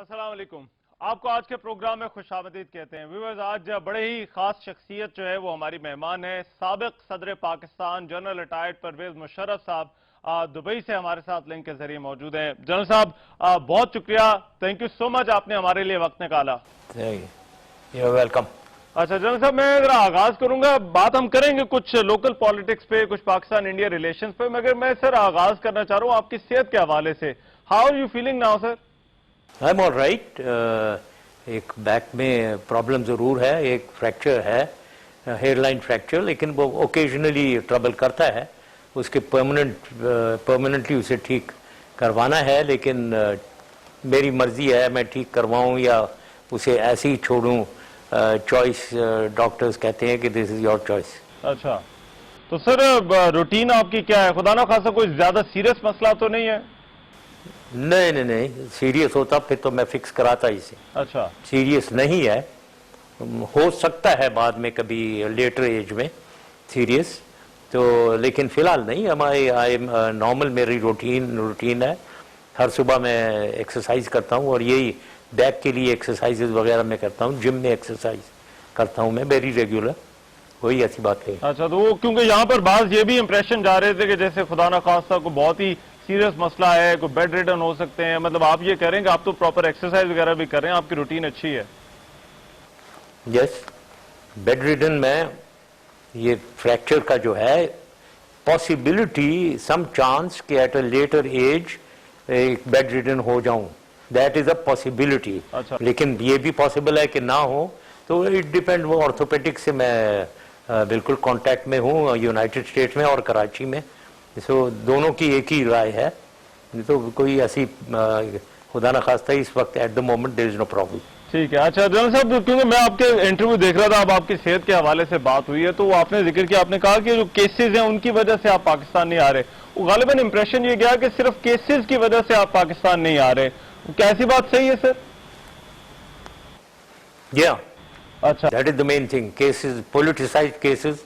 अस्सलाम वालेकुम। आपको आज के प्रोग्राम में खुशामदीद कहते हैं। व्यूअर्स, आज बड़े ही खास शख्सियत जो है वो हमारी मेहमान है। साबिक सदर पाकिस्तान जनरल रिटायर्ड परवेज मुशर्रफ साहब दुबई से हमारे साथ लिंक के जरिए मौजूद हैं। जनरल साहब, बहुत शुक्रिया, थैंक यू सो मच, आपने हमारे लिए वक्त निकाला। वेलकम। अच्छा जनरल साहब, मैं जरा आगाज करूंगा, बात हम करेंगे कुछ लोकल पॉलिटिक्स पे, कुछ पाकिस्तान इंडिया रिलेशंस पे, मगर मैं सर आगाज करना चाह रहा हूँ आपकी सेहत के हवाले से। How are you feeling now sir? I am all right. एक बैक में प्रॉब्लम ज़रूर है, एक फ्रैक्चर है, हेयरलाइन फ्रैक्चर, लेकिन वो ओकेजनली ट्रबल करता है। उसके परमानेंटली उसे ठीक करवाना है, लेकिन मेरी मर्जी है मैं ठीक करवाऊं या उसे ऐसे ही छोड़ूं। चॉइस डॉक्टर्स कहते हैं कि दिस इज योर चॉइस। अच्छा, तो सर रूटीन आपकी क्या है? खुदा ना खासा कोई ज्यादा सीरियस मसला तो नहीं है? नहीं, सीरियस होता फिर तो मैं फिक्स कराता इसे। अच्छा, सीरियस नहीं है, हो सकता है बाद में कभी लेटर एज में सीरियस, तो लेकिन फिलहाल नहीं। हमारे नॉर्मल मेरी रूटीन है। हर सुबह मैं एक्सरसाइज करता हूँ और यही बैक के लिए एक्सरसाइजेज वगैरह मैं करता हूँ। जिम में एक्सरसाइज करता हूँ मैं वेरी रेगुलर, वही ऐसी बात है। अच्छा, तो वो क्योंकि यहाँ पर बात ये भी इंप्रेशन जा रहे थे कि जैसे खुदा ना खासा को बहुत ही सीरियस मसला है, कोई बेड रिडन हो सकते हैं, मतलब आप ये कह रहे हैं कि आप तो प्रॉपर एक्सरसाइज वगैरह भी कर रहे हैं, आपकी रूटीन अच्छी है? यस, बेड रिडन में ये फ्रैक्चर का जो है पॉसिबिलिटी, सम चांस कि एट अ लेटर एज एक बेड रिडन हो जाऊं, दैट इज अ पॉसिबिलिटी। अच्छा। लेकिन ये भी पॉसिबल है कि ना हो, तो इट डिपेंड। वो ऑर्थोपेडिक से मैं बिल्कुल कांटेक्ट में हूँ यूनाइटेड स्टेट्स में और कराची में, सो दोनों की एक ही राय है। तो कोई ऐसी खुदा न खास्ता इस वक्त at the moment there is no problem. ठीक है। अच्छा जनरल साहब, क्योंकि मैं आपके इंटरव्यू देख रहा था, अब आपकी सेहत के हवाले से बात हुई है, तो आपने जिक्र किया, आपने कहा कि जो केसेस हैं उनकी वजह से आप पाकिस्तान नहीं आ रहे। वो गालिबन इंप्रेशन ये गया कि सिर्फ केसेस की वजह से आप पाकिस्तान नहीं आ रहे। क्या ऐसी बात सही है सर? या अच्छा, that is the main thing. Cases, politicised cases,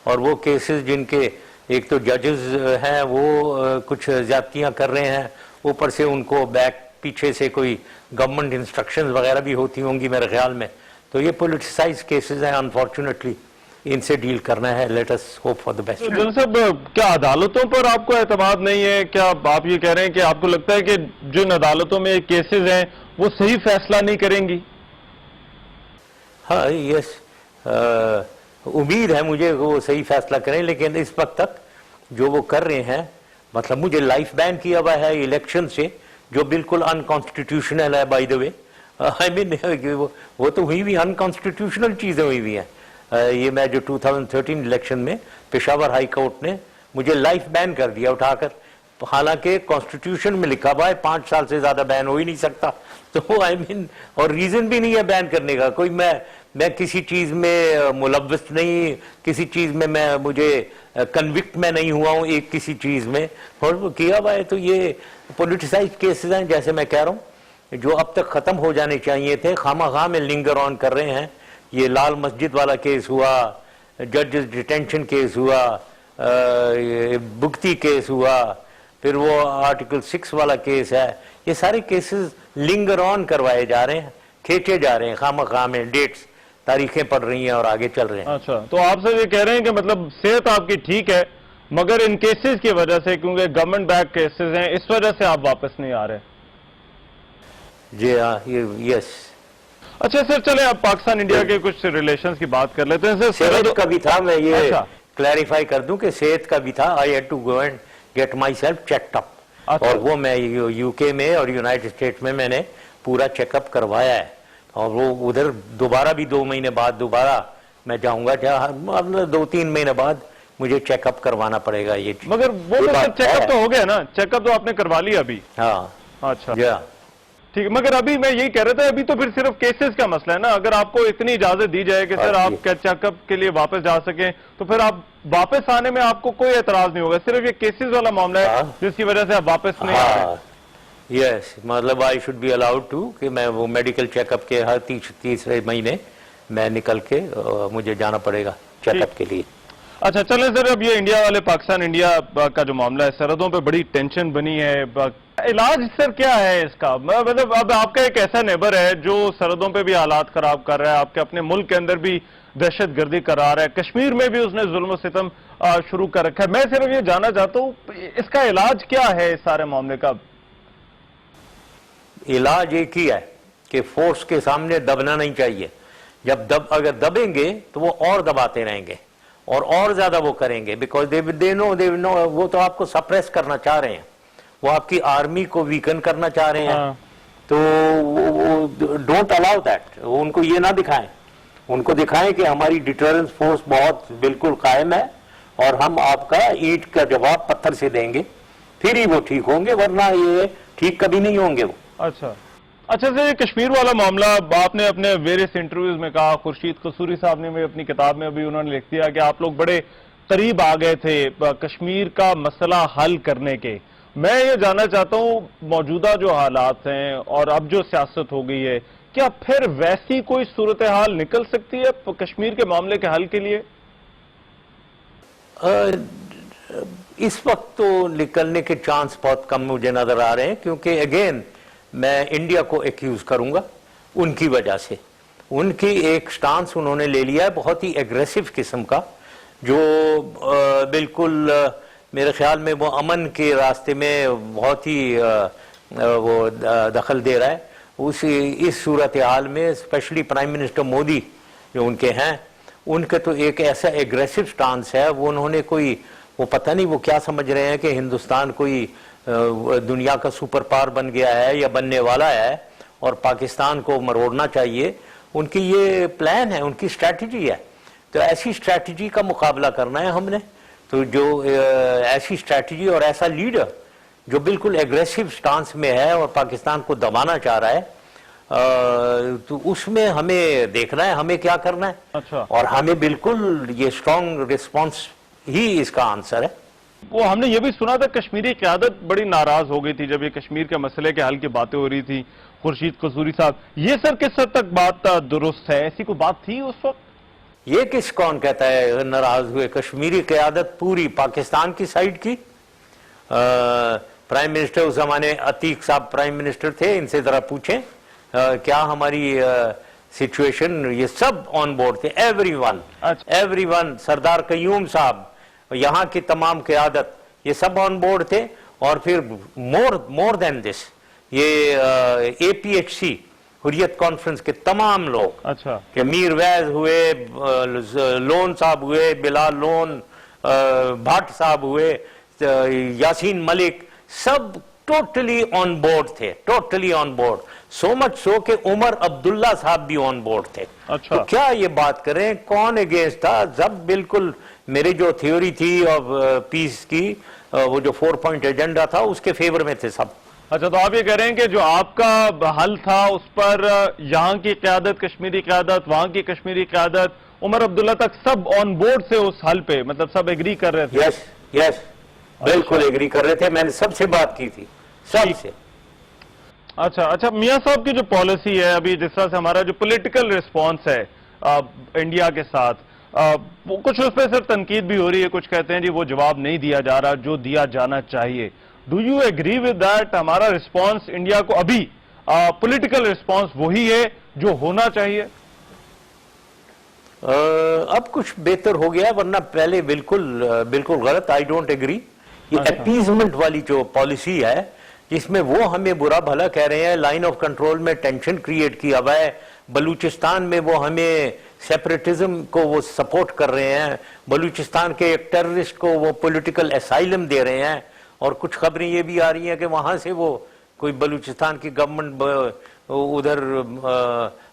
और वो केसेस जिनके एक तो जजेस हैं वो कुछ ज्यादतियां कर रहे हैं, ऊपर से उनको बैक पीछे से कोई गवर्नमेंट इंस्ट्रक्शंस वगैरह भी होती होंगी मेरे ख्याल में। तो ये पॉलिटिसाइज्ड केसेस हैं, अनफॉर्चुनेटली इनसे डील करना है। Let us hope for the best. General साहब, क्या अदालतों पर आपको एतमाद नहीं है? क्या आप ये कह रहे हैं कि आपको लगता है कि जिन अदालतों में केसेस हैं वो सही फैसला नहीं करेंगी? हाँ, यस, उम्मीद है मुझे वो सही फैसला करें, लेकिन इस वक्त तक जो वो कर रहे हैं, मतलब मुझे लाइफ बैन किया हुआ है इलेक्शन से, जो बिल्कुल अनकॉन्स्टिट्यूशनल है by the way. I mean वो तो हुई भी अनकॉन्स्टिट्यूशनल चीजें हुई हुई हैं। ये मैं जो 2013 इलेक्शन में पेशावर हाई कोर्ट ने मुझे लाइफ बैन कर दिया उठाकर, हालांकि कॉन्स्टिट्यूशन में लिखा हुआ है 5 साल से ज्यादा बैन हो ही नहीं सकता। तो आई मीन, और रीजन भी नहीं है बैन करने का कोई। मैं किसी चीज में मुलव्वस नहीं, किसी चीज में मैं मुझे कन्विक्ट में नहीं हुआ हूं एक किसी चीज में, और वो किया हुआ है। तो ये पॉलिटिसाइज्ड केसेस हैं, जैसे मैं कह रहा हूं, जो अब तक खत्म हो जाने चाहिए थे, खामा में लिंगर ऑन कर रहे हैं। ये लाल मस्जिद वाला केस हुआ, जजेस डिटेंशन केस हुआ, भुगती केस हुआ, फिर वो आर्टिकल 6 वाला केस है। ये सारे केसेस लिंगर ऑन करवाए जा रहे हैं, खींचे जा रहे हैं खामा में, डेट्स तारीखें पड़ रही हैं और आगे चल रहे हैं। अच्छा, तो आप सर ये कह रहे हैं कि मतलब सेहत आपकी ठीक है, मगर इन केसेस की वजह से, क्योंकि गवर्नमेंट बैक केसेस हैं, इस वजह से आप वापस नहीं आ रहे? जी हाँ, यस। अच्छा सर, चले आप पाकिस्तान इंडिया के कुछ रिलेशंस की बात कर लेते हैं। सर सेहत का भी था, मैं ये अच्छा, क्लैरिफाई कर दूं कि सेहत का भी था। I had to go and get myself checked up. अच्छा। और वो मैं यूके में और यूनाइटेड स्टेट्स में मैंने पूरा चेकअप करवाया है, और वो उधर दोबारा भी 2 महीने बाद दोबारा मैं जाऊंगा, मतलब 2-3 महीने बाद मुझे चेकअप करवाना पड़ेगा ये चीज। मगर वो तो सर चेकअप तो हो गया ना, चेकअप तो आपने करवा लिया अभी? हाँ। अच्छा, या ठीक है। मगर अभी मैं यही कह रहा था, अभी तो फिर सिर्फ केसेस का मसला है ना। अगर आपको इतनी इजाजत दी जाए कि सर आप चेकअप के लिए वापस जा सकें, तो फिर आप वापस आने में आपको कोई एतराज नहीं होगा। सिर्फ ये केसेस वाला मामला है जिसकी वजह से आप वापस नहीं आ रहे। यस, मतलब I should be allowed to कि मैं वो मेडिकल चेकअप के हर तीसरे महीने मैं निकल के मुझे जाना पड़ेगा चेकअप के लिए। अच्छा चलें सर, अब ये इंडिया वाले, पाकिस्तान इंडिया का जो मामला है, सरहदों पे बड़ी टेंशन बनी है, इलाज सर क्या है इसका? मतलब अब आपका एक ऐसा नेबर है जो सरहदों पे भी हालात खराब कर रहा है, आपके अपने मुल्क के अंदर भी दहशत गर्दी करा रहा है, कश्मीर में भी उसने जुल्म सितम शुरू कर रखा है। मैं सिर्फ ये जानना चाहता हूँ इसका इलाज क्या है इस सारे मामले का? इलाज एक ही है कि फोर्स के सामने दबना नहीं चाहिए। अगर दबेंगे तो वो और दबाते रहेंगे और ज्यादा वो करेंगे, बिकॉज दे नो वो तो आपको सप्रेस करना चाह रहे हैं, वो आपकी आर्मी को वीकन करना चाह रहे हैं। तो डोंट अलाउ दैट। उनको ये ना दिखाएं, उनको दिखाएं कि हमारी डिटरेंस फोर्स बहुत बिल्कुल कायम है और हम आपका ईंट का जवाब पत्थर से देंगे, फिर ही वो ठीक होंगे, वरना ये ठीक कभी नहीं होंगे वो। अच्छा सर, ये कश्मीर वाला मामला आपने अपने वेरियस इंटरव्यूज में कहा, खुर्शीद कसूरी साहब ने भी अपनी किताब में अभी उन्होंने लिख दिया कि आप लोग बड़े करीब आ गए थे कश्मीर का मसला हल करने के। मैं ये जानना चाहता हूं मौजूदा जो हालात हैं और अब जो सियासत हो गई है, क्या फिर वैसी कोई सूरत हाल निकल सकती है कश्मीर के मामले के हल के लिए? इस वक्त तो निकलने के चांस बहुत कम मुझे नजर आ रहे हैं, क्योंकि अगेन मैं इंडिया को एक्यूज करूंगा उनकी वजह से। उनकी एक स्टांस उन्होंने ले लिया है बहुत ही एग्रेसिव किस्म का, जो बिल्कुल मेरे ख्याल में वो अमन के रास्ते में बहुत ही वो दखल दे रहा है। इस सूरत हाल में स्पेशली प्राइम मिनिस्टर मोदी जो उनके हैं, उनके तो एक ऐसा एग्रेसिव स्टांस है, वो उन्होंने वो पता नहीं वो क्या समझ रहे हैं कि हिंदुस्तान कोई दुनिया का सुपर पावर बन गया है या बनने वाला है और पाकिस्तान को मरोड़ना चाहिए। उनकी ये प्लान है, उनकी स्ट्रैटेजी है। तो ऐसी स्ट्रैटेजी का मुकाबला करना है हमने। तो जो ऐसी स्ट्रैटेजी और ऐसा लीडर जो बिल्कुल एग्रेसिव स्टांस में है और पाकिस्तान को दबाना चाह रहा है, तो उसमें हमें देखना है हमें क्या करना है। अच्छा। और हमें बिल्कुल ये स्ट्रॉन्ग रिस्पॉन्स ही इसका आंसर है। वो हमने ये भी सुना था कश्मीरी क़यादत बड़ी नाराज हो गई थी जब ये कश्मीर के मसले के हल की बातें हो रही थी, खुर्शीद कसूरी साहब। ये सर किस हद तक बात दुरुस्त है? ऐसी कोई बात थी उस वक्त? ये कौन कहता है नाराज हुए? कश्मीरी क़यादत पूरी पाकिस्तान की साइड की। प्राइम मिनिस्टर उस जमाने अतीक साहब प्राइम मिनिस्टर थे, इनसे जरा पूछें क्या हमारी सिचुएशन, ये सब ऑन बोर्ड थे, एवरीवन। सरदार कयूम साहब, यहाँ की तमाम क़यादत, ये सब ऑन बोर्ड थे। और फिर मोर देन दिस, ये APHC हुर्रियत कॉन्फ्रेंस के तमाम लोग, अच्छा, कि मीर वैज हुए, लोन साहब हुए, बिलाल लोन, भट्ट साहब हुए, यासीन मलिक, सब टोटली ऑन बोर्ड थे, totally on board. So much so कि उमर अब्दुल्ला साहब भी ऑन बोर्ड थे। अच्छा। तो क्या ये बात करें कौन अगेंस्ट था? जब बिल्कुल मेरी जो थ्योरी थी ऑफ पीस की, वो जो 4 पॉइंट एजेंडा था, उसके फेवर में थे सब। अच्छा, तो आप ये कह रहे हैं कि जो आपका हल था उस पर यहाँ की क़यादत, कश्मीरी क़यादत, वहां की कश्मीरी क़यादत, उमर अब्दुल्ला तक सब ऑन बोर्ड से उस हल पे, मतलब सब एग्री कर रहे थे? यस, बिल्कुल एग्री कर रहे थे। मैंने सबसे बात की थी, सबसे। अच्छा, मियां साहब की जो पॉलिसी है अभी, जिस तरह से हमारा जो पॉलिटिकल रिस्पॉन्स है इंडिया के साथ, वो कुछ उस पर सिर्फ तनकीद भी हो रही है, कुछ कहते हैं जी वो जवाब नहीं दिया जा रहा जो दिया जाना चाहिए। Do you agree with that? हमारा रिस्पॉन्स इंडिया को अभी पॉलिटिकल रिस्पॉन्स वही है जो होना चाहिए? अब कुछ बेहतर हो गया, वरना पहले बिल्कुल गलत। I don't agree. ये अपीजमेंट वाली जो पॉलिसी है, जिसमें वो हमें बुरा भला कह रहे हैं, लाइन ऑफ कंट्रोल में टेंशन क्रिएट किया हुआ है, बलूचिस्तान में वो हमें सेपरेटिज्म को वो सपोर्ट कर रहे हैं, बलूचिस्तान के एक टेररिस्ट को वो पॉलिटिकल असाइलम दे रहे हैं। और कुछ खबरें ये भी आ रही हैं कि वहां से वो कोई बलूचिस्तान की गवर्नमेंट उधर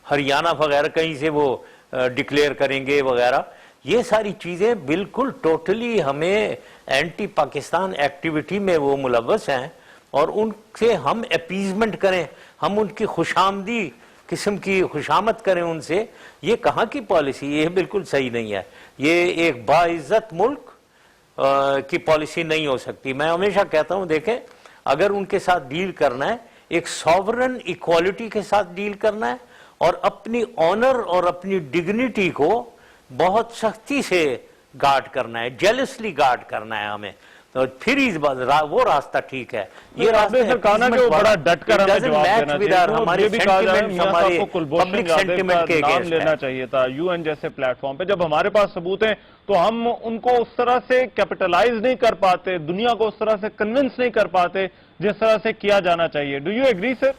हरियाणा वगैरह कहीं से वो डिक्लेयर करेंगे वगैरह। ये सारी चीजें बिल्कुल टोटली हमें एंटी पाकिस्तान एक्टिविटी में वो मुलव्वस हैं, और उनसे हम अपीजमेंट करें, हम उनकी खुशामदी किस्म की खुशामद करें उनसे, ये कहाँ की पॉलिसी? ये बिल्कुल सही नहीं है। ये एक बाइज्जत मुल्क की पॉलिसी नहीं हो सकती। मैं हमेशा कहता हूं, देखें, अगर उनके साथ डील करना है, एक सॉवरन इक्वालिटी के साथ डील करना है, और अपनी ऑनर और अपनी डिग्निटी को बहुत सख्ती से गार्ड करना है, जेलसली गार्ड करना है हमें। तो फिर इस बात वो रास्ता ठीक है। ये रास्ते रास्ता कहा ना कि वो बड़ा डट कर हमें जवाब देना चाहिए। हमारे सेंटिमेंट, हमारे पब्लिक सेंटिमेंट के नाम लेना चाहिए था यूएन जैसे प्लेटफॉर्म पे। जब हमारे पास सबूत हैं तो हम उनको उस तरह से कैपिटलाइज नहीं कर पाते, दुनिया को उस तरह से कन्विंस नहीं कर पाते जिस तरह से किया जाना चाहिए। Do you agree sir?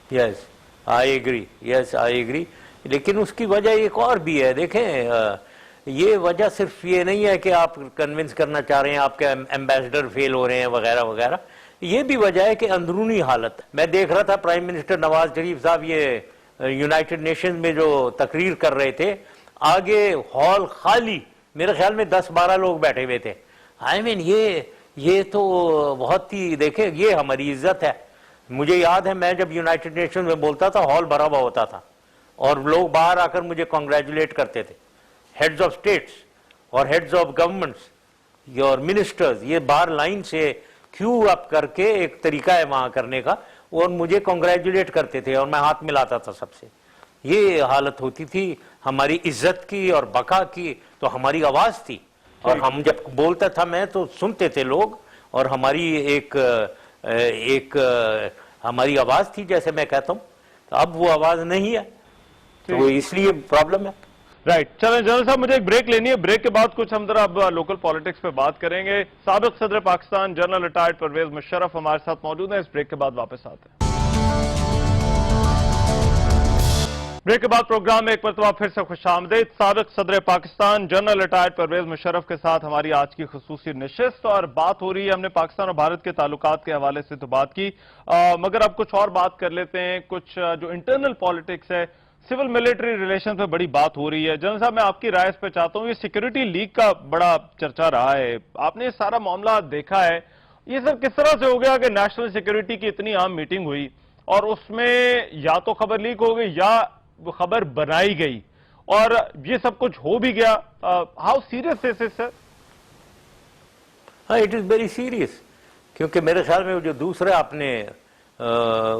Yes I agree, yes I agree. लेकिन उसकी वजह एक और भी है। देखें, ये वजह सिर्फ ये नहीं है कि आप कन्विंस करना चाह रहे हैं, आपके एम्बेसडर फेल हो रहे हैं वगैरह वगैरह। ये भी वजह है कि अंदरूनी हालत। मैं देख रहा था प्राइम मिनिस्टर नवाज शरीफ साहब ये यूनाइटेड नेशंस में जो तकरीर कर रहे थे, आगे हॉल खाली, मेरे ख्याल में 10-12 लोग बैठे हुए थे। आई मीन ये तो बहुत ही, देखे ये हमारी इज्जत है। मुझे याद है मैं जब यूनाइटेड नेशंस में बोलता था हॉल भरा हुआ होता था और लोग बाहर आकर मुझे कॉन्ग्रेचुलेट करते थे। हेड्स ऑफ स्टेट्स और हेड्स ऑफ गवर्नमेंट्स और मिनिस्टर्स ये बाहर लाइन से क्यू अप करके, एक तरीका है वहां करने का, और मुझे कॉन्ग्रेचुलेट करते थे और मैं हाथ मिलाता था सबसे। ये हालत होती थी हमारी इज्जत की और बका की। तो हमारी आवाज थी और हम जब बोलता था मैं तो सुनते थे लोग, और हमारी एक हमारी आवाज थी जैसे मैं कहता हूं। तो अब वो आवाज नहीं है, तो इसलिए प्रॉब्लम है। राइट चलें जनरल साहब, मुझे एक ब्रेक लेनी है। ब्रेक के बाद कुछ हम जरा अब लोकल पॉलिटिक्स पे बात करेंगे। साबिक सदर पाकिस्तान जनरल रिटायर्ड परवेज मुशर्रफ हमारे साथ मौजूद हैं। इस ब्रेक के बाद वापस आते हैं। ब्रेक के बाद प्रोग्राम में एक मरतबा फिर से खुशामदीद। साबिक सदर पाकिस्तान जनरल रिटायर्ड परवेज मुशर्रफ के साथ हमारी आज की खुसूसी नशिस्त, और बात हो रही है, हमने पाकिस्तान और भारत के ताल्लुकात के हवाले से तो बात की, मगर अब कुछ और बात कर लेते हैं। कुछ जो इंटरनल पॉलिटिक्स है, सिविल मिलिट्री रिलेशन पे बड़ी बात हो रही है। जनरल साहब, मैं आपकी राय इस पे चाहता हूं। ये सिक्योरिटी लीग का बड़ा चर्चा रहा है, आपने सारा मामला देखा है। ये सब किस तरह से हो गया कि नेशनल सिक्योरिटी की इतनी आम मीटिंग हुई और उसमें या तो खबर लीक हो गई या खबर बनाई गई, और ये सब कुछ हो भी गया। How serious is it sir? हाँ, इट इज वेरी सीरियस, क्योंकि मेरे ख्याल में जो दूसरा आपने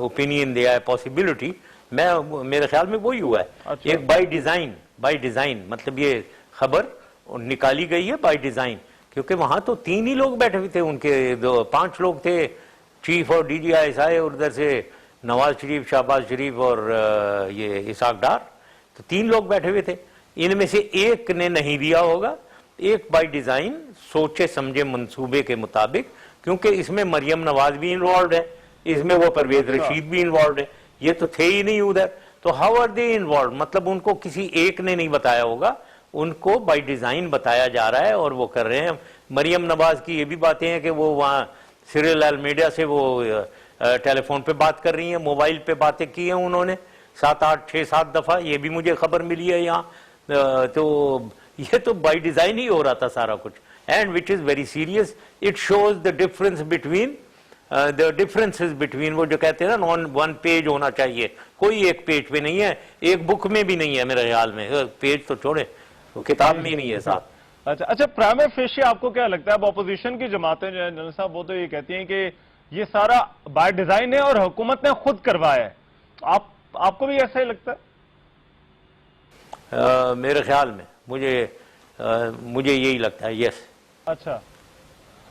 ओपिनियन दिया है, पॉसिबिलिटी, मेरे ख्याल में वही हुआ है। अच्छा। एक बाय डिजाइन, मतलब ये खबर निकाली गई है बाय डिजाइन, क्योंकि वहां तो 3 ही लोग बैठे हुए थे, उनके 5 लोग थे, चीफ और DGI और उधर से नवाज शरीफ, शहबाज शरीफ और ये इसाक डार, तो 3 लोग बैठे हुए थे। इनमें से एक ने नहीं दिया होगा, एक बाय डिजाइन सोचे समझे मंसूबे के मुताबिक, क्योंकि इसमें मरियम नवाज भी इन्वॉल्व है, इसमें वो परवेज रशीद भी इन्वॉल्व है, ये तो थे ही नहीं उधर। तो हाउ आर दे इन्वॉल्व? मतलब उनको किसी एक ने नहीं बताया होगा, उनको बाय डिजाइन बताया जा रहा है और वो कर रहे हैं। मरियम नवाज की ये भी बातें हैं कि वो वहां सिरिल अलमीडिया से वो टेलीफोन पे बात कर रही हैं, मोबाइल पे बातें की हैं उन्होंने 6-7 दफा, ये भी मुझे खबर मिली है यहाँ। तो ये तो बाय डिजाइन ही हो रहा था सारा कुछ, and which is very serious. It shows the difference between वो जो कहते हैं ना, वन पेज होना चाहिए, कोई एक पेज पे नहीं है, एक बुक में भी नहीं है मेरे ख्याल में, पेज तो छोड़े, तो किताब में ही नहीं है साथ। अच्छा, प्राइमा फेशी आपको क्या लगता है? अब ऑपोजिशन की जमातें जो है जनरल साहब, वो तो ये कहती हैं कि ये सारा बाय डिजाइन है और हुकूमत ने खुद करवाया है। आपको भी ऐसा ही लगता है? मेरे ख्याल में मुझे यही लगता है, यस। अच्छा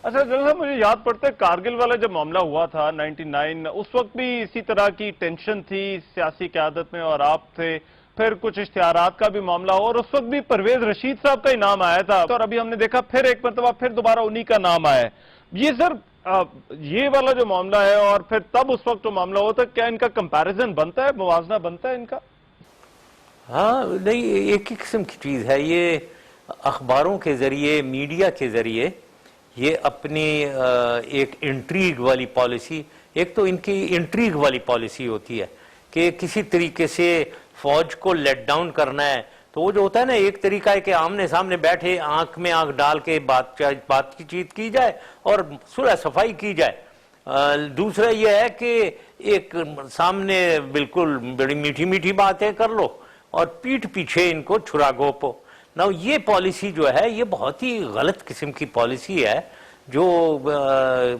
जनरल साहब, मुझे याद पड़ता है कारगिल वाला जब मामला हुआ था 99, उस वक्त भी इसी तरह की टेंशन थी सियासी क़यादत में और आप थे, फिर कुछ इश्तिहारात का भी मामला हुआ और उस वक्त भी परवेज रशीद साहब का ही नाम आया था, और अभी हमने देखा फिर एक मरतबा फिर दोबारा उन्हीं का नाम आया है। ये सर ये वाला जो मामला है और फिर तब उस वक्त जो मामला हुआ था, क्या इनका कंपैरिजन बनता है, मुवाजना बनता है इनका? हाँ, नहीं, एक ही किस्म की चीज है ये। अखबारों के जरिए, मीडिया के जरिए ये अपनी एक इंट्रीग वाली पॉलिसी, एक तो इनकी इंट्रीग वाली पॉलिसी होती है कि किसी तरीके से फौज को लेट डाउन करना है। तो वो जो होता है ना, एक तरीका है कि आमने सामने बैठे आंख में आंख डाल के बातचीत की जाए और सुलह सफाई की जाए। दूसरा यह है कि एक सामने बिल्कुल बड़ी मीठी मीठी बातें कर लो और पीठ पीछे इनको छुरा घोपो। ना ये पॉलिसी जो है ये बहुत ही गलत किस्म की पॉलिसी है, जो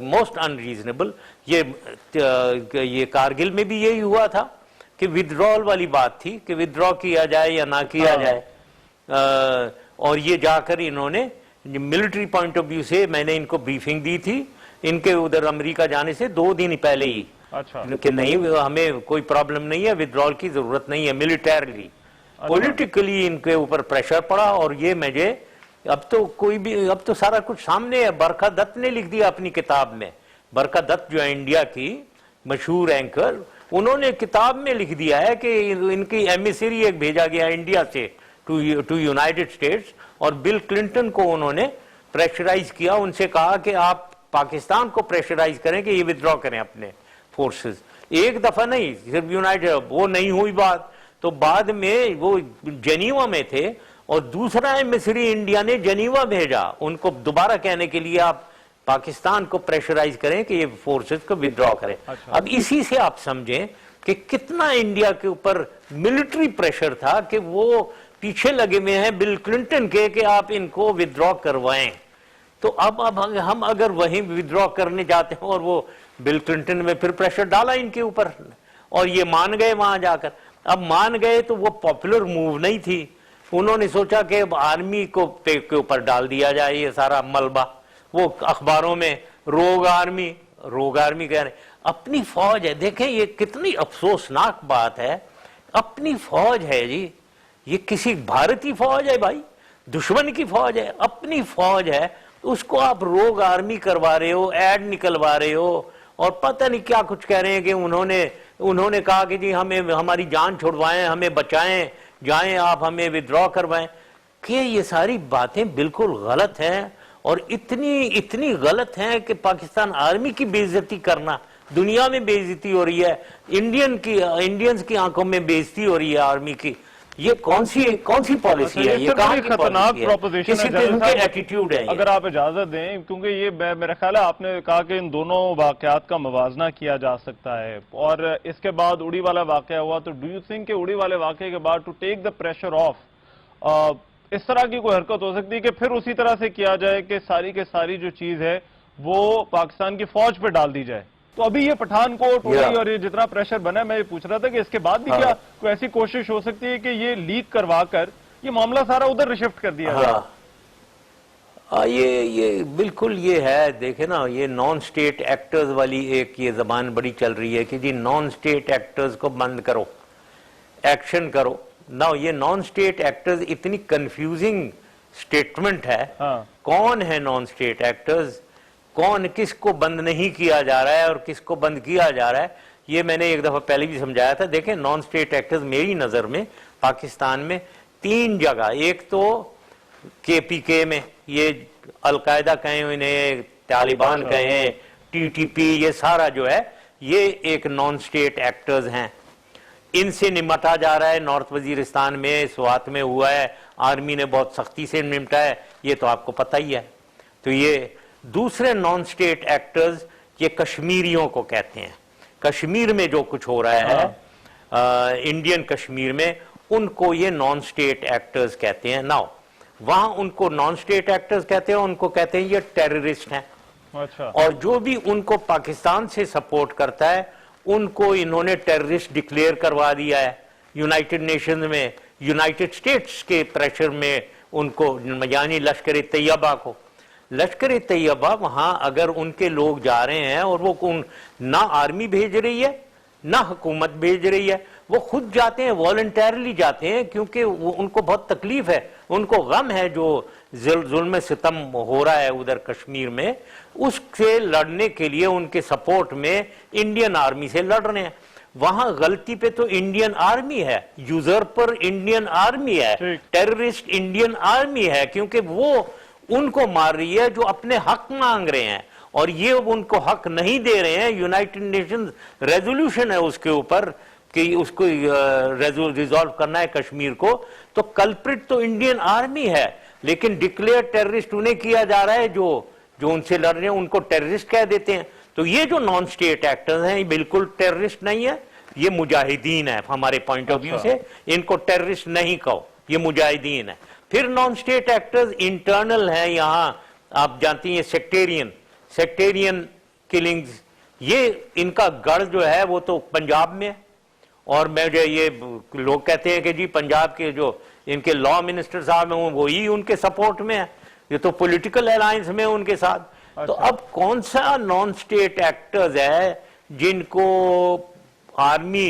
मोस्ट अनरीजनेबल। ये कारगिल में भी यही हुआ था कि विथड्रॉल वाली बात थी कि विथड्रॉ किया जाए या ना किया जाए, और ये जाकर इन्होंने मिलिट्री पॉइंट ऑफ व्यू से मैंने इनको ब्रीफिंग दी थी इनके उधर अमेरिका जाने से 2 दिन पहले ही। अच्छा। कि नहीं, हमें कोई प्रॉब्लम नहीं है, विड्रॉल की जरूरत नहीं है। मिलिटरली पॉलिटिकली इनके ऊपर प्रेशर पड़ा और ये मुझे अब तो सारा कुछ सामने है। बरखा दत्त ने लिख दिया अपनी किताब में। बरखा दत्त जो है इंडिया की मशहूर एंकर, उन्होंने किताब में लिख दिया है कि इनकी एमिसरी एक भेजा गया इंडिया से टू यूनाइटेड स्टेट्स, और बिल क्लिंटन को उन्होंने प्रेशराइज किया, उनसे कहा कि आप पाकिस्तान को प्रेशराइज करें कि ये विद्रॉ करें अपने फोर्सेस। एक दफा नहीं, सिर्फ यूनाइटेड, वो नहीं हुई बात। तो बाद में वो जेनीवा में थे और दूसरा एमिसरी इंडिया ने जेनीवा भेजा उनको दोबारा कहने के लिए आप पाकिस्तान को प्रेशराइज करें कि ये फोर्सेस को विड्रॉ करें। अच्छा। अब इसी से आप समझें कि कितना इंडिया के ऊपर मिलिट्री प्रेशर था कि वो पीछे लगे हुए हैं बिल क्लिंटन के कि आप इनको विड्रॉ करवाएं। तो अब हम अगर वहीं विड्रॉ करने जाते हैं और वो बिल क्लिंटन में फिर प्रेशर डाला इनके ऊपर और ये मान गए वहां जाकर। अब मान गए तो वो पॉपुलर मूव नहीं थी। उन्होंने सोचा कि अब आर्मी को के ऊपर डाल दिया जाए ये सारा मलबा। वो अखबारों में रोग आर्मी कह रहे। अपनी फौज है, देखें ये कितनी अफसोसनाक बात है। अपनी फौज है जी, ये किसी भारतीय फौज है भाई, दुश्मन की फौज है, अपनी फौज है, उसको आप रोग आर्मी करवा रहे हो, ऐड निकलवा रहे हो और पता नहीं क्या कुछ कह रहे हैं कि उन्होंने कहा कि जी हमें हमारी जान छुड़वाएं, हमें बचाएं, जाएं आप हमें विड्रॉ करवाएं। कि ये सारी बातें बिल्कुल गलत हैं और इतनी गलत हैं कि पाकिस्तान आर्मी की बेइज्जती करना, दुनिया में बेइज्जती हो रही है, इंडियंस की आंखों में बेइज्जती हो रही है आर्मी की। ये कौन सी पॉलिसी है? ये कहां की खतरनाक प्रोपोजिशन है, एटीट्यूड है। अगर आप इजाजत दें, क्योंकि ये मेरा ख्याल है आपने कहा कि इन दोनों वाकयात का मुवाजना किया जा सकता है और इसके बाद उड़ी वाला वाकया हुआ, तो डू यू थिंक कि उड़ी वाले वाकये के बाद to take the pressure of इस तरह की कोई हरकत हो सकती है कि फिर उसी तरह से किया जाए कि सारी के सारी जो चीज है वो पाकिस्तान की फौज पे डाल दी जाए? तो अभी ये पठानकोट उड़ी और ये जितना प्रेशर बना है, मैं ये पूछ रहा था कि इसके बाद भी क्या कोई ऐसी कोशिश हो सकती है कि ये लीक करवाकर ये मामला सारा उधर शिफ्ट कर दिया जाए? ये बिल्कुल ये है। देखे ना, ये नॉन स्टेट एक्टर्स वाली एक ये जबान बड़ी चल रही है कि जी नॉन स्टेट एक्टर्स को बंद करो, एक्शन करो ना। ये नॉन स्टेट एक्टर्स इतनी कंफ्यूजिंग स्टेटमेंट है। कौन है नॉन स्टेट एक्टर्स, कौन किसको बंद नहीं किया जा रहा है और किसको बंद किया जा रहा है, ये मैंने एक दफा पहले भी समझाया था। देखें, नॉन स्टेट एक्टर्स मेरी नजर में पाकिस्तान में 3 जगह, एक तो KPK में, ये अलकायदा कहें इन्हें, तालिबान कहें, TTP, ये सारा जो है ये एक नॉन स्टेट एक्टर्स हैं। इनसे निपटा जा रहा है। नॉर्थ वजीरिस्तान में स्वात में हुआ है, आर्मी ने बहुत सख्ती से निपटा है, ये तो आपको पता ही है। तो ये दूसरे नॉन स्टेट एक्टर्स ये कश्मीरियों को कहते हैं। कश्मीर में जो कुछ हो रहा है इंडियन कश्मीर में, उनको ये नॉन स्टेट एक्टर्स कहते हैं। नाउ वहां उनको नॉन स्टेट एक्टर्स कहते हैं, उनको कहते हैं ये टेररिस्ट हैं। अच्छा। और जो भी उनको पाकिस्तान से सपोर्ट करता है उनको इन्होंने टेररिस्ट डिक्लेयर करवा दिया है। यूनाइटेड नेशंस में, यूनाइटेड स्टेट्स के प्रेशर में उनको, यानी लश्कर तैयबा को, लश्कर तैयबा वहां अगर उनके लोग जा रहे हैं और वो ना आर्मी भेज रही है ना हुकूमत भेज रही है, वो खुद जाते हैं, वॉलंटरली जाते हैं, क्योंकि उनको बहुत तकलीफ है, उनको गम है जो जुल्म सितम हो रहा है उधर कश्मीर में, उससे लड़ने के लिए उनके सपोर्ट में इंडियन आर्मी से लड़ रहे हैं। वहां गलती पे तो इंडियन आर्मी है, यूजर्पर इंडियन आर्मी है, टेररिस्ट इंडियन आर्मी है, क्योंकि वो उनको मार रही है जो अपने हक मांग रहे हैं और ये उनको हक नहीं दे रहे हैं। यूनाइटेड नेशंस रेजोल्यूशन है उसके ऊपर कि उसको रिजॉल्व करना है कश्मीर को। तो कल्प्रिट तो इंडियन आर्मी है, लेकिन डिक्लेयर टेररिस्ट उन्हें किया जा रहा है जो उनसे लड़ रहे हैं, उनको टेररिस्ट कह देते हैं। तो ये जो नॉन स्टेट एक्टर्स हैं ये बिल्कुल टेररिस्ट नहीं है, ये मुजाहिदीन है हमारे पॉइंट ऑफ व्यू से। इनको टेररिस्ट नहीं कहो, ये मुजाहिदीन है। फिर नॉन स्टेट एक्टर्स इंटरनल हैं, यहां आप जानती हैं सेक्टेरियन किलिंग्स, ये इनका गढ़ जो है वो तो पंजाब में है। और मुझे ये लोग कहते हैं कि जी पंजाब के जो इनके लॉ मिनिस्टर साहब हैं वही उनके सपोर्ट में है। ये तो पॉलिटिकल अलायंस में उनके साथ। तो अब कौन सा नॉन स्टेट एक्टर्स है जिनको आर्मी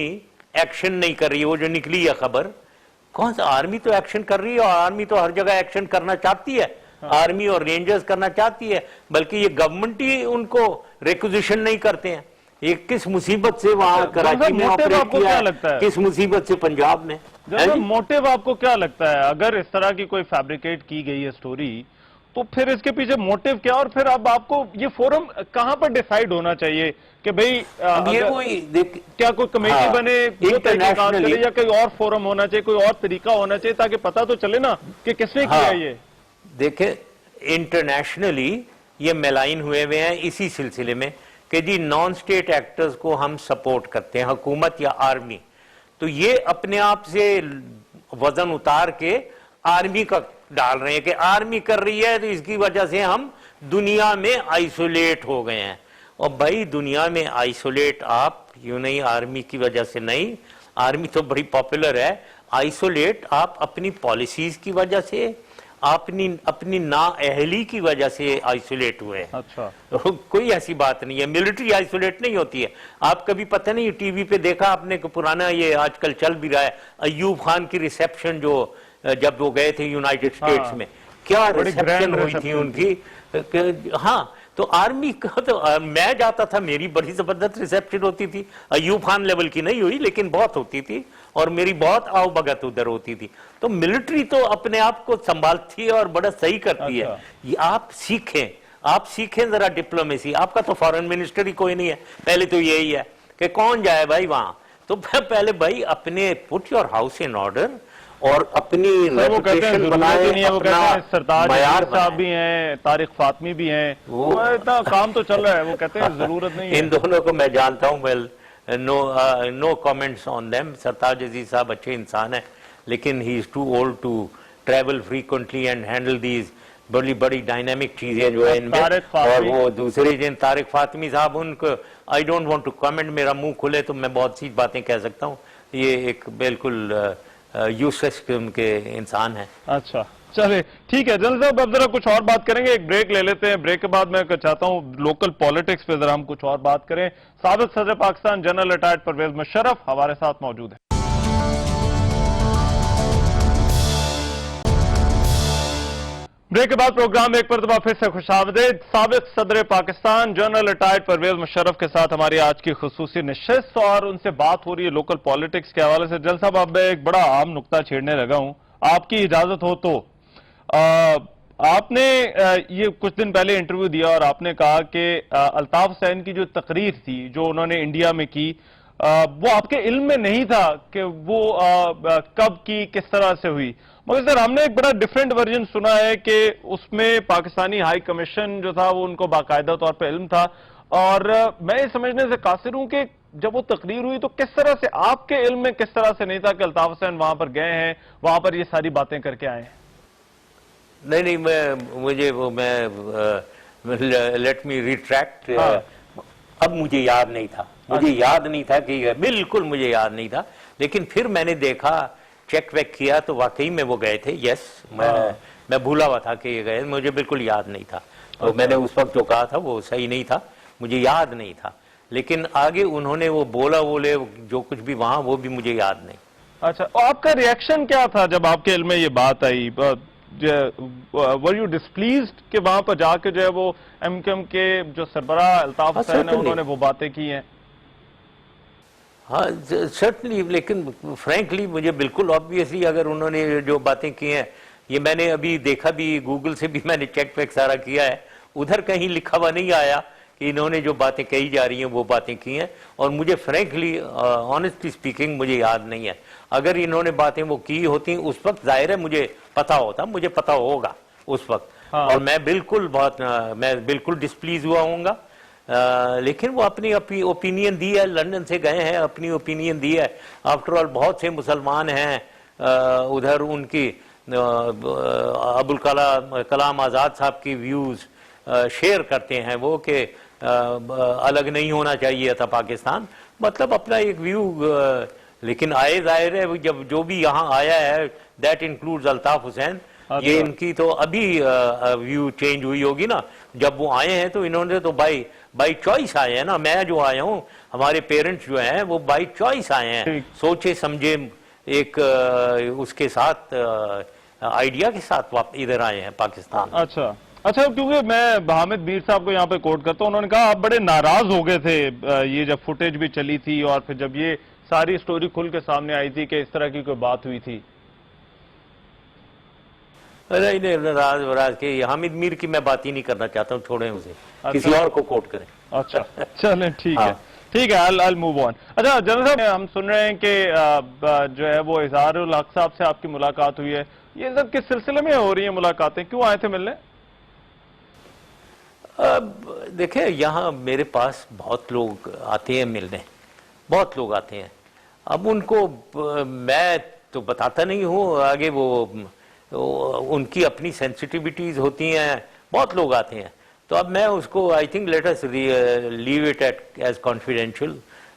एक्शन नहीं कर रही है? वो जो निकली है खबर, कौन सा आर्मी तो एक्शन कर रही है, और आर्मी तो हर जगह एक्शन करना चाहती है। आर्मी और रेंजर्स करना चाहती है, बल्कि ये गवर्नमेंट ही उनको रिक्विजिशन नहीं करते हैं। ये किस मुसीबत से वहां कराची में ऑपरेट किया है, किस मुसीबत से पंजाब में। मोटिव आपको क्या लगता है? अगर इस तरह की कोई फैब्रिकेट की गई है स्टोरी, तो फिर इसके पीछे मोटिव क्या? और फिर अब आपको ये फोरम कहां पर डिसाइड होना चाहिए कि भाई क्या कोई कमेटी बने, इंटरनेशनल करे, या कोई और फोरम होना चाहिए, कोई और तरीका होना चाहिए, ताकि पता तो चले ना कि किसने किया ये। देखे, इंटरनेशनली ये मेलाइन हुए हैं इसी सिलसिले में कि जी नॉन स्टेट एक्टर्स को हम सपोर्ट करते हैं, हुकूमत या आर्मी, तो ये अपने आप से वजन उतार के आर्मी का डाल रहे हैं कि आर्मी कर रही है तो इसकी वजह से हम दुनिया में आइसोलेट हो गए हैं। और भाई दुनिया में आइसोलेट आप यूं नहीं, आर्मी की वजह से नहीं, आर्मी तो बड़ी पॉपुलर है। आइसोलेट आप अपनी पॉलिसीज की वजह से, अपनी नाअहली की वजह से आइसोलेट हुए हैं। अच्छा, तो कोई ऐसी बात नहीं है, मिलिट्री आइसोलेट नहीं होती है। आप कभी पता नहीं टीवी पे देखा आपने कि पुराना, ये आजकल चल भी रहा है, अय्यूब खान की रिसेप्शन जो जब वो गए थे यूनाइटेड स्टेट्स में, क्या रिसेप्शन हुई थी उनकी। हाँ, तो आर्मी का तो मैं जाता था, मेरी बड़ी जबरदस्त रिसेप्शन होती थी। अय्यूब खान लेवल की नहीं हुई, लेकिन बहुत होती थी, और मेरी बहुत आवभगत उधर होती थी। तो मिलिट्री तो अपने आप को संभालती है और बड़ा सही करती है। ये आप सीखें जरा डिप्लोमेसी। आपका तो फॉरेन मिनिस्टर ही कोई नहीं है, पहले तो यही है कि कौन जाए भाई वहां। तो पहले भाई अपने put your house in order और अपनी रेपुटेशन बनाए, अपना सरताज साहब भी हैं, तारिक फातमी भी हैं, वो इतना काम तो चल रहा है, वो कहते हैं जरूरत नहीं है। इन दोनों को मैं जानता हूं, well no comments on them. Sartaj Aziz साहब अच्छे इंसान है, लेकिन he is too old to travel frequently and handle these बड़ी बड़ी डायनामिक चीजें जो है इनमें। और वो दूसरे जिन तारिक फातमी साहब, उनको I don't want to comment, मेरा मुंह खुले तो मैं बहुत सी बातें कह सकता हूँ। ये एक बिल्कुल यूजलेस किस्म के इंसान है। अच्छा, चलिए ठीक है जनरल साहब, अब जरा कुछ और बात करेंगे, एक ब्रेक ले लेते हैं। ब्रेक के बाद मैं चाहता हूं लोकल पॉलिटिक्स पे जरा हम कुछ और बात करें। साबिक सदर पाकिस्तान जनरल रिटायर्ड परवेज मुशर्रफ हमारे साथ मौजूद है। ब्रेक के बाद प्रोग्राम में एक मरतबा फिर से खुशामदीद। साबिक सदर पाकिस्तान जनरल रिटायर्ड परवेज मुशर्रफ के साथ हमारी आज की खुसूसी नशिस्त, और उनसे बात हो रही है लोकल पॉलिटिक्स के हवाले से। जनरल साहब, अब मैं एक बड़ा आम नुक्ता छेड़ने लगा हूं, आपकी इजाजत हो तो। आपने ये कुछ दिन पहले इंटरव्यू दिया और आपने कहा कि अल्ताफ हुसैन की जो तकरीर थी जो उन्होंने इंडिया में की, वो आपके इल्म में नहीं था कि वो कब की, किस तरह से हुई। मगर सर, हमने एक बड़ा डिफरेंट वर्जन सुना है कि उसमें पाकिस्तानी हाई कमीशन जो था वो उनको बाकायदा तौर पर इल्म था। और मैं ये समझने से कासिर हूं कि जब वो तकरीर हुई तो किस तरह से आपके इल्म में किस तरह से नहीं था कि अल्ताफ हुसैन वहां पर गए हैं, वहां पर ये सारी बातें करके आए हैं? नहीं, मैं लेट मी रिट्रैक्ट। अब मुझे याद नहीं था, मुझे याद नहीं था कि बिल्कुल मुझे याद नहीं था। लेकिन फिर मैंने देखा, चेक वेक किया तो वाकई में वो गए थे। यस, मैं भूला हुआ था कि ये गए, मुझे बिल्कुल याद नहीं था। तो मैंने उस वक्त जो कहा था वो सही नहीं था, मुझे याद नहीं था। लेकिन आगे उन्होंने वो बोले जो कुछ भी वहां, वो भी मुझे याद नहीं। अच्छा, और आपका रिएक्शन क्या था जब आपके इल्म में ये बात आई? वर यू डिसप्लीज्ड कि वहां पर जाके जो है वो एमक्यूएम के जो सरबरा अल्ताफ हुसैन है उन्होंने वो बातें की हैं? हाँ, सर्टनली, लेकिन फ्रैंकली मुझे बिल्कुल ऑब्वियसली अगर उन्होंने जो बातें की हैं, ये मैंने अभी देखा भी, गूगल से भी मैंने चेक वेक सारा किया है, उधर कहीं लिखा हुआ नहीं आया कि इन्होंने जो बातें कही जा रही हैं वो बातें की हैं। और मुझे फ्रैंकली ऑनेस्टली स्पीकिंग मुझे याद नहीं है। अगर इन्होंने बातें वो की होती उस वक्त, जाहिर है मुझे पता होता, मुझे पता होगा उस वक्त। हाँ। और मैं बिल्कुल डिस्प्लीज हुआ हूँगा। लेकिन वो अपनी ओपिनियन दी है, लंदन से गए हैं, अपनी ओपिनियन दी है। आफ्टर ऑल बहुत से मुसलमान हैं उधर, उनकी अबुल कलाम आज़ाद साहब की व्यूज़ शेयर करते हैं वो कि अलग नहीं होना चाहिए था पाकिस्तान, मतलब अपना एक व्यू। लेकिन आए जाहिर है जब जो भी यहाँ आया है, दैट इंक्लूड्स अल्ताफ हुसैन, ये इनकी तो अभी व्यू चेंज हुई होगी ना। जब वो आए हैं तो इन्होंने तो बाई चॉइस आए हैं ना। मैं जो आया हूँ, हमारे पेरेंट्स जो हैं वो बाई चॉइस आए हैं, सोचे समझे एक उसके साथ आइडिया के साथ इधर आए हैं पाकिस्तान। अच्छा, क्योंकि मैं हामिद मीर साहब को यहाँ पे कोट करता हूँ, उन्होंने कहा आप बड़े नाराज हो गए थे ये जब फुटेज भी चली थी और फिर जब ये सारी स्टोरी खुल के सामने आई थी कि इस तरह की कोई बात हुई थी। नहीं नाराज वराज के हामिद मीर की मैं बात ही नहीं करना चाहता हूँ, छोड़ें उसे। किसी और को कोट करें। अच्छा, चलें, ठीक है, ठीक है, I'll move on। अच्छा जनरल साहब, हम सुन रहे हैं कि जो है वो इजहारुल हक साहब से आपकी मुलाकात हुई है, ये सब किस सिलसिले में हो रही है मुलाकातें, क्यों आए थे मिलने? देखिए, यहाँ मेरे पास बहुत लोग आते हैं मिलने, बहुत लोग आते हैं। अब उनको मैं तो बताता नहीं हूँ, आगे वो उनकी अपनी सेंसिटिविटीज होती हैं, बहुत लोग आते हैं। तो अब मैं उसको I think let us leave it at as confidential.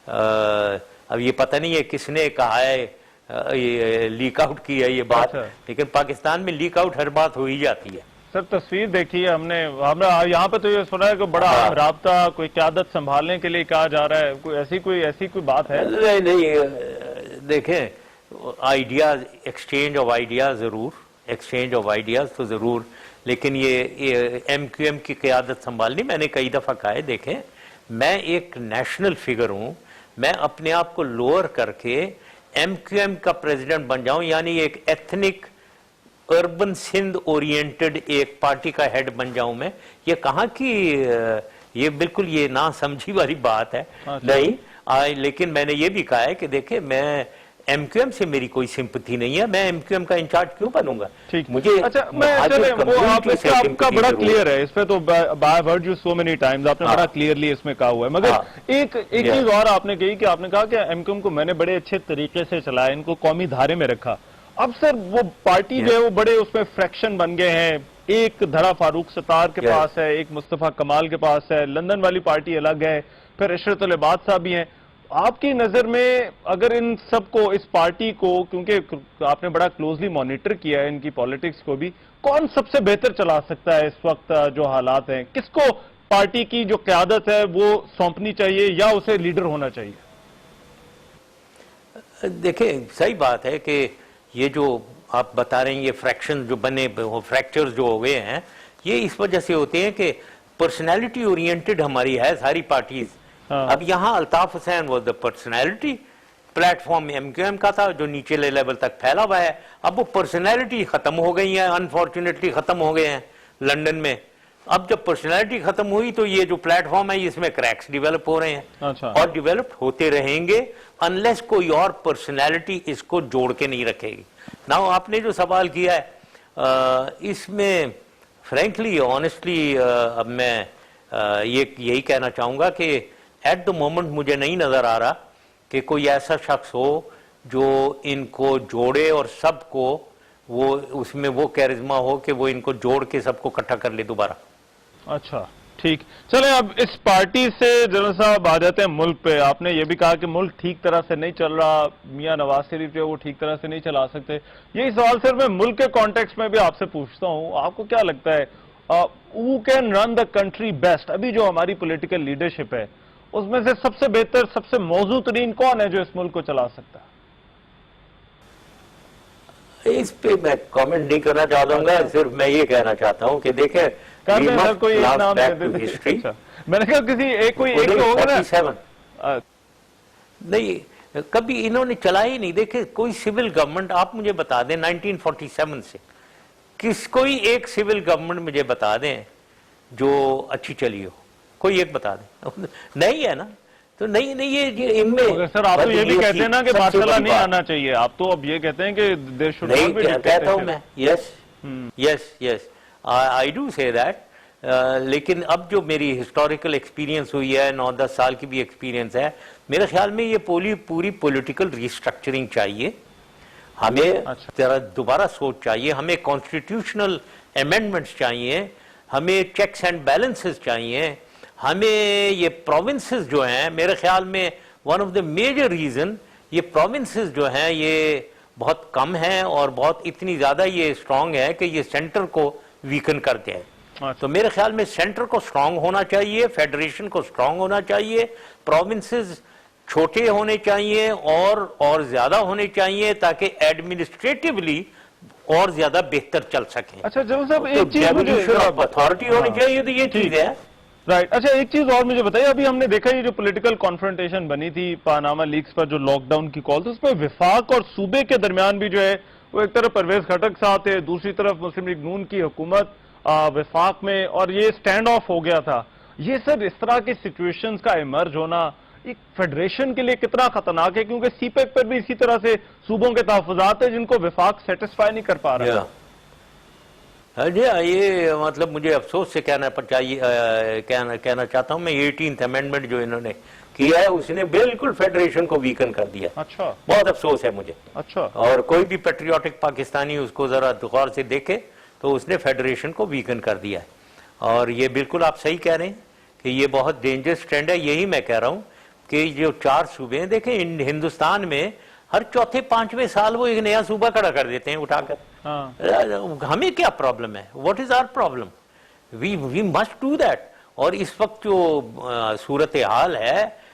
अब ये पता नहीं है किसने कहा है, ये लीक आउट की है ये बात। लेकिन पाकिस्तान में लीक आउट हर बात हो ही जाती है। सर तस्वीर देखी है हमने यहाँ पे, तो ये सुना है कि बड़ा राब्ता कोई क़यादत संभालने के लिए कहा जा रहा है, कोई ऐसी कोई बात है? नहीं, देखें, आइडियाज, एक्सचेंज ऑफ आइडियाज जरूर, एक्सचेंज ऑफ आइडियाज तो जरूर, लेकिन ये MQM की क़यादत संभालनी, मैंने कई दफा कहा है। देखें, मैं एक नेशनल फिगर हूं, मैं अपने आप को लोअर करके MQM का प्रेसिडेंट बन जाऊं, यानी एक एथनिक अर्बन सिंध ओरिएंटेड एक पार्टी का हेड बन जाऊं मैं, ये कहाँ की, ये बिल्कुल ये ना समझी वाली बात है। नहीं, लेकिन मैंने ये भी कहा है कि देखे, मैं MQM से मेरी कोई सिंपथी नहीं है, मैं MQM का इंचार्ज क्यों बनूंगा? ठीक, मुझे अच्छा, आपका बड़ा क्लियर है इस पे, तो I heard you so many times, आपने बड़ा क्लियरली इसमें कहा हुआ है। मगर एक चीज और आपने कही कि आपने कहा कि MQM को मैंने बड़े अच्छे तरीके से चलाया, इनको कौमी धारे में रखा। अब सर वो पार्टी जो है वो बड़े उसमें फ्रैक्शन बन गए हैं, एक धड़ा फारूक सत्तार के पास है, एक मुस्तफा कमाल के पास है, लंदन वाली पार्टी अलग है, फिर इशरत उल इबाद साहब भी हैं। आपकी नजर में अगर इन सबको, इस पार्टी को, क्योंकि आपने बड़ा क्लोजली मॉनिटर किया है इनकी पॉलिटिक्स को भी, कौन सबसे बेहतर चला सकता है इस वक्त जो हालात हैं? किसको पार्टी की जो क़यादत है वो सौंपनी चाहिए या उसे लीडर होना चाहिए? देखिए, सही बात है कि ये जो आप बता रहे हैं, ये फ्रैक्शन जो बने, फ्रैक्चर्स जो हो गए हैं, ये इस वजह से होते हैं कि पर्सनैलिटी ओरिएंटेड हमारी है सारी पार्टीज। अब यहाँ अल्ताफ हुसैन वो द पर्सनैलिटी, प्लेटफॉर्म MQM का था जो नीचे लेवल तक फैला हुआ है। अब वो पर्सनैलिटी खत्म हो गई है, अनफॉर्चुनेटली खत्म हो गए हैं लंदन में। अब जब पर्सनैलिटी खत्म हुई तो ये जो प्लेटफॉर्म है इसमें क्रैक्स डेवलप हो रहे हैं। और डेवलप होते रहेंगे अनलेस कोई और पर्सनैलिटी इसको जोड़ के नहीं रखेगी। नाउ आपने जो सवाल किया है, इसमें फ्रैंकली ऑनेस्टली अब मैं यही कहना चाहूंगा कि एट द मोमेंट मुझे नहीं नजर आ रहा कि कोई ऐसा शख्स हो जो इनको जोड़े और सबको वो उसमें वो कैरिज्मा हो कि वो इनको जोड़ के सबको इकट्ठा कर ले दोबारा। अच्छा, ठीक, चले अब इस पार्टी से जनरल साहब आ जाते हैं मुल्क पे। आपने ये भी कहा कि मुल्क ठीक तरह से नहीं चल रहा, मियां नवाज शरीफ जो है वो ठीक तरह से नहीं चला सकते। यही सवाल सिर्फ मैं मुल्क के कॉन्टेक्स्ट में भी आपसे पूछता हूँ, आपको क्या लगता है who can run the country best? अभी जो हमारी पॉलिटिकल लीडरशिप है उसमें से सबसे बेहतर, सबसे मौजूद तरीन कौन है जो इस मुल्क को चला सकता है? इस पे मैं कमेंट नहीं करना चाहूंगा, सिर्फ मैं ये कहना चाहता हूं कि देखें, कोई एक नाम दे देते। अच्छा, मैंने कहा किसी एक कोई एक होगा ना। नहीं, कभी इन्होंने चलाई ही नहीं। देखे, कोई सिविल गवर्नमेंट आप मुझे बता दें 1947 से कोई एक सिविल गवर्नमेंट मुझे बता दें जो अच्छी चली हो, कोई एक बता दें। नहीं है ना, तो नहीं ये इनमें। सर आप तो ये भी कहते हैं ना कि माशाल्लाह नहीं आना चाहिए, आप तो अब ये कहते हैं कि देश शुड नहीं कहता हूं मैं। Yes I do say that. लेकिन अब जो मेरी हिस्टोरिकल एक्सपीरियंस हुई है, 9-10 साल की भी एक्सपीरियंस है, मेरे ख्याल में ये पूरी पॉलिटिकल रिस्ट्रक्चरिंग चाहिए हमें। अच्छा, दोबारा सोच चाहिए हमें, कॉन्स्टिट्यूशनल अमेंडमेंट्स चाहिए हमें, चेक्स एंड बैलेंसेस चाहिए हमें। ये प्रोविंसेस जो हैं, मेरे ख्याल में one of the major reason ये प्रोविंसेस जो हैं ये बहुत कम है और बहुत इतनी ज़्यादा ये स्ट्रांग है कि ये सेंटर को वीकन करते हैं। तो मेरे ख्याल में सेंटर को स्ट्रांग होना चाहिए, फेडरेशन को स्ट्रांग होना चाहिए, प्रोविंसेस छोटे होने चाहिए और ज़्यादा होने चाहिए ताकि एडमिनिस्ट्रेटिवली और ज़्यादा बेहतर चल सके। अच्छा जनरल साहब, एक चीज अथॉरिटी होनी चाहिए, तो ये चीज़ है। राइट। अच्छा, एक चीज और मुझे बताइए, अभी हमने देखा ये जो पॉलिटिकल कॉन्फ्रंटेशन बनी थी पानामा लीक्स पर, जो लॉकडाउन की कॉल थी, उसमें विफाक और सूबे के दरमियान भी जो है वो एक तरफ परवेज खटक साथ थे, दूसरी तरफ मुस्लिम लीग नून की हुकूमत विफाक में, और ये स्टैंड ऑफ हो गया था। ये सर इस तरह के सिचुएशंस का इमर्ज होना एक फेडरेशन के लिए कितना खतरनाक है, क्योंकि सीपेक पर भी इसी तरह से सूबों के तहफुजात है जिनको विफाक सेटिस्फाई नहीं कर पा रहा है। जी, ये मतलब मुझे अफसोस से कहना चाहिए, कहना चाहता हूं मैं, 18th अमेंडमेंट जो इन्होंने किया है उसने बिल्कुल फेडरेशन को वीकन कर दिया। अच्छा, बहुत अफसोस है मुझे। अच्छा, और कोई भी पेट्रियाटिक पाकिस्तानी उसको जरा गौर से देखे तो उसने फेडरेशन को वीकन कर दिया है। और ये बिल्कुल आप सही कह रहे हैं कि ये बहुत डेंजरस ट्रेंड है। यही मैं कह रहा हूँ कि जो 4 सूबे हैं, देखें हिंदुस्तान में हर चौथे 5वें साल वो एक नया सूबा खड़ा कर देते हैं उठाकर। हमें क्या प्रॉब्लम है? What is our problem? We must do that. और इस वक्त जो सूरत हाल है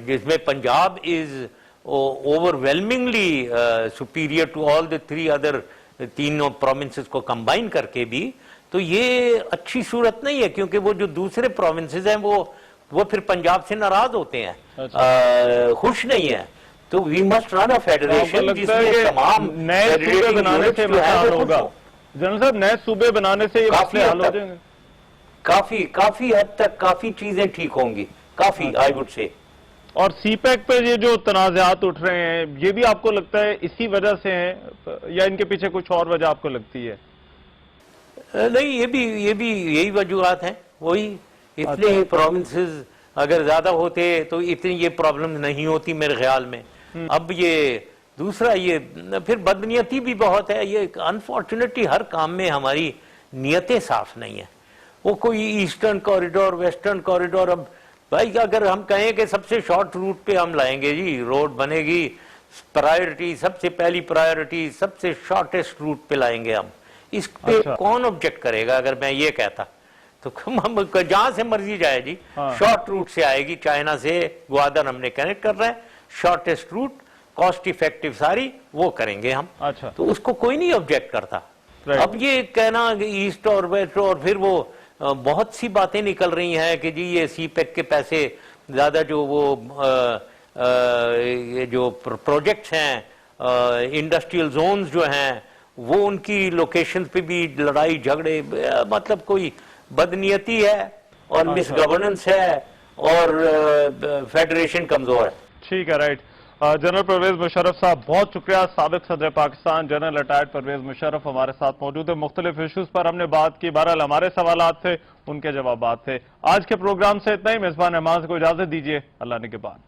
जिसमें Punjab is overwhelmingly superior to all the 3 other, तीनों प्रोविंसेस को कंबाइन करके भी, तो ये अच्छी सूरत नहीं है, क्योंकि वो जो दूसरे प्रोविंसेस हैं वो फिर पंजाब से नाराज होते हैं। अच्छा। खुश नहीं है। तो we must run a federation जिसमें तमाम नए सूबे बनाने से मसला होगा। जनरल साहब, नए सूबे बनाने से ये मसले हल हो जाएंगे? काफी हद तक काफी चीजें ठीक होंगी, काफी, आई वुड से। और सीपैक पे ये जो तनाज़ात उठ रहे हैं, ये भी आपको लगता है इसी वजह से हैं या इनके पीछे कुछ और वजह आपको लगती है? नहीं, ये भी यही वजूहत हैं, वही। इतने ही प्रोविंसेस अगर ज्यादा होते तो इतनी ये प्रॉब्लम नहीं होती मेरे ख्याल में। अब ये दूसरा, ये फिर बदनीयती भी बहुत है। ये अनफॉर्चुनेटली हर काम में हमारी नियतें साफ नहीं है। वो कोई ईस्टर्न कॉरिडोर, वेस्टर्न कॉरिडोर, अब भाई अगर हम कहें कि सबसे शॉर्ट रूट पे हम लाएंगे जी, रोड बनेगी, प्रायोरिटी, सबसे पहली प्रायोरिटी सबसे शॉर्टेस्ट रूट पे लाएंगे हम, इस पे कौन ऑब्जेक्ट करेगा? अगर मैं ये कहता तो हम जहां से मर्जी जाए जी, शॉर्ट रूट से आएगी, चाइना से ग्वादर हमने कनेक्ट कर रहे हैं, शॉर्टेस्ट रूट, कॉस्ट इफेक्टिव, सारी वो करेंगे हम। अच्छा, तो उसको कोई नहीं ऑब्जेक्ट करता। अब ये कहना ईस्ट और वेस्ट, और फिर वो बहुत सी बातें निकल रही हैं कि जी ये सीपेक के पैसे ज्यादा, जो वो ये जो प्रोजेक्ट्स हैं, इंडस्ट्रियल जोन्स जो हैं, वो उनकी लोकेशन पे भी लड़ाई झगड़े, मतलब कोई बदनीयती है और मिसगवर्नेंस है और फेडरेशन कमजोर है। ठीक है, राइट। जनरल परवेज मुशर्रफ साहब, बहुत शुक्रिया। साबिक सदर पाकिस्तान जनरल रिटायर्ड परवेज मुशर्रफ हमारे साथ मौजूद है। मुख्तलिफ इशूज पर हमने बात की, बहरहाल हमारे सवालात थे, उनके जवाबात थे। आज के प्रोग्राम से इतना ही। मेजबान रहमान को इजाजत दीजिए। अल्लाह निगहबान।